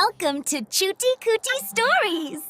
Welcome to Chuti Cootie Stories!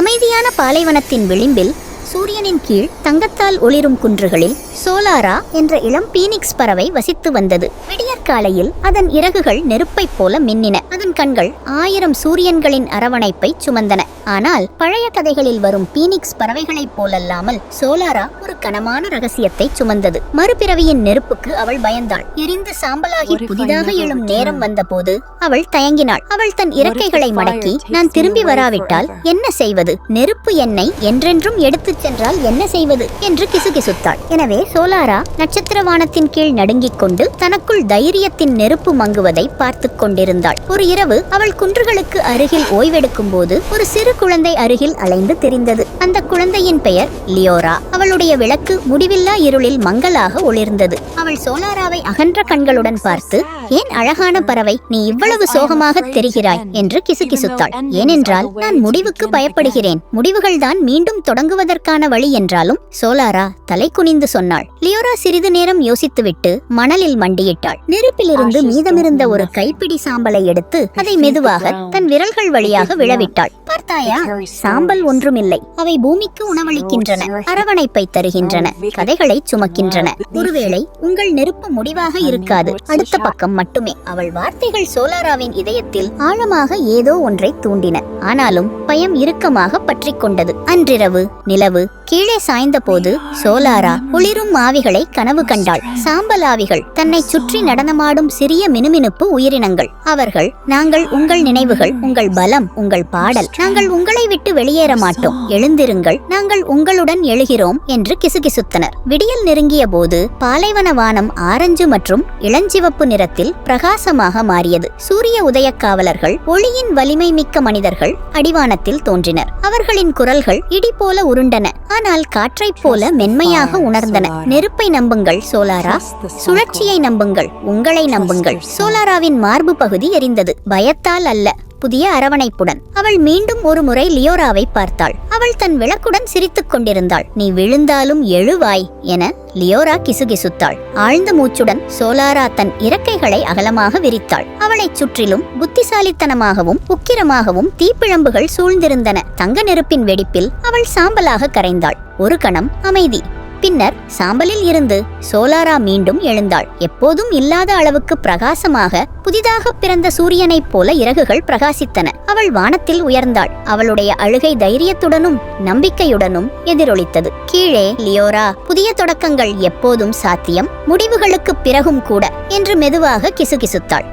அமைதியான பாலைவனத்தின் விளிம்பில் சூரியனின் கீழ் தங்கத்தால் ஒளிரும் குன்றுகளில் சோலாரா என்ற இளம் பீனிக்ஸ் பறவை வசித்து வந்தது. விடியற்காலையில் அதன் இறகுகள் நெருப்பைப் போல மின்னின. அதன் கண்கள் 1000 சூரியன்களின் அரவணைப்பை சுமந்தன. ஆனால் பழைய கதைகளில் வரும் பீனிக்ஸ் பறவைகளைப் போலல்லாமல் சோலாரா ஒரு கனமான ரகசியத்தை சுமந்தது. மறுபிறவியின் நெருப்புக்கு அவள் பயந்தாள். எரிந்து சாம்பலாகி புதிதாக எழும் நேரம் வந்தபோது அவள் தயங்கினாள். அவள் தன் இறக்கைகளை மடக்கி, நான் திரும்பி வராவிட்டால் என்ன செய்வது? நெருப்பு என்னை என்றென்றும் எடுத்துச் சென்றால் என்ன செய்வது என்று கிசுகிசுத்தாள். எனவே சோலாரா நட்சத்திரவானத்தின் கீழ் நடுங்கிக் கொண்டு தனக்குள் தைரியத்தின் நெருப்பு மங்குவதை பார்த்து கொண்டிருந்தாள். ஒரு இரவு அவள் குன்றுகளுக்கு அருகில் ஓய்வெடுக்கும் போது ஒரு சிறு குழந்தை அருகில் அலைந்து தெரிந்தது. அந்த குழந்தையின் பெயர் லியோரா. அவளுடைய விளக்கு முடிவில்லா இருளில் மங்கலாக ஒளிர்ந்தது. அவள் சோலாராவை அகன்ற கண்களுடன் பார்த்து, ஏன் அழகான பறவை, நீ இவ்வளவு சோகமாக தெரிகிறாய் என்று கிசுகிசுத்தாள். ஏனென்றால் நான் முடிவுக்கு பயப்படுகிறேன். முடிவுகள்தான் மீண்டும் தொடங்குவதற்கான வழி என்றாலும் சோலாரா தலை குனிந்து சொன்னாள். லியோரா சிறிது நேரம் யோசித்துவிட்டு மணலில் மண்டியிட்டாள். நெருப்பிலிருந்து மீதமிருந்த ஒரு கைப்பிடி சாம்பலை எடுத்து அதை மெதுவாக தன் விரல்கள் வழியாக விழவிட்டாள். பார்த்தாயா, சாம்பல் ஒன்றுமில்லை. அவை பூமிக்கு உணவளிக்கின்றன, அரவணைப்பை தருகின்றன, கதைகளை சுமக்கின்றன. ஒருவேளை உங்கள் நெருப்பு முடிவாக இருக்காது, அடுத்த பக்கம் மட்டுமே. அவள் வார்த்தைகள் சோலாராவின் இதயத்தில் ஆழமாக ஏதோ ஒன்றை தூண்டின. ஆனாலும் பயம் இறுக்கமாக பற்றி கொண்டது. அன்றிரவு நிலவு கீழே சாய்ந்த போது சோலாரா ஒளிரும் ஆவிகளை கனவு கண்டாள். சாம்பல் ஆவிகள், தன்னை சுற்றி நடனமாடும் சிறிய மினுமினுப்பு உயிரினங்கள். அவர்கள், நாங்கள் உங்கள் நினைவுகள், உங்கள் பலம், உங்கள் பாடல். நாங்கள் உங்களை விட்டு வெளியேற மாட்டோம். எழுந்திருங்கள், நாங்கள் உங்களுடன் எழுகிறோம் என்று கிசுகிசுத்தனர். விடியல் நெருங்கிய போது பாலைவன வானம் ஆரஞ்சு மற்றும் இளஞ்சிவப்பு நிறத்தில் பிரகாசமாக மாறியது. சூரிய உதய காவலர்கள், ஒளியின் வலிமை மிக்க மனிதர்கள் அடிவானத்தில் தோன்றினர். அவர்களின் குரல்கள் இடி போல உருண்டன, ஆனால் காற்றைப் போல மென்மையாக உணர்ந்தன. நெருப்பை நம்புங்கள் சோலாரா, சுழற்சியை நம்புங்கள், உங்களை நம்புங்கள். சோலாராவின் மார்பு பகுதி எரிந்தது. பயத்தால் அல்ல, புதிய அரவணைப்புடன். அவள் மீண்டும் ஒரு முறை லியோராவை பார்த்தாள். அவள் தன் விளக்குடன் சிரித்துக் கொண்டிருந்தாள். நீ விழுந்தாலும் எழுவாய் என லியோரா கிசுகிசுத்தாள். ஆழ்ந்த மூச்சுடன் சோலாரா தன் இறக்கைகளை அகலமாக விரித்தாள். அவளைச் சுற்றிலும் புத்திசாலித்தனமாகவும் உக்கிரமாகவும் தீப்பிழம்புகள் சூழ்ந்திருந்தன. தங்க நெருப்பின் வெடிப்பில் அவள் சாம்பலாக கரைந்தாள். ஒரு கணம் அமைதி. பின்னர் சாம்பலில் இருந்து சோலாரா மீண்டும் எழுந்தாள். எப்போதும் இல்லாத அளவுக்கு பிரகாசமாக, புதிதாக பிறந்த சூரியனைப் போல இறகுகள் பிரகாசித்தன. அவள் வானத்தில் உயர்ந்தாள். அவளுடைய அழுகை தைரியத்துடனும் நம்பிக்கையுடனும் எதிரொலித்தது. கீழே லியோரா, புதிய தொடக்கங்கள் எப்போதும் சாத்தியம், முடிவுகளுக்கு பிறகும் கூட என்று மெதுவாக கிசுகிசுத்தாள்.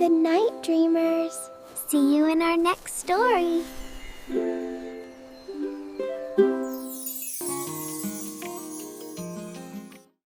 Good night, dreamers. See you in our next story.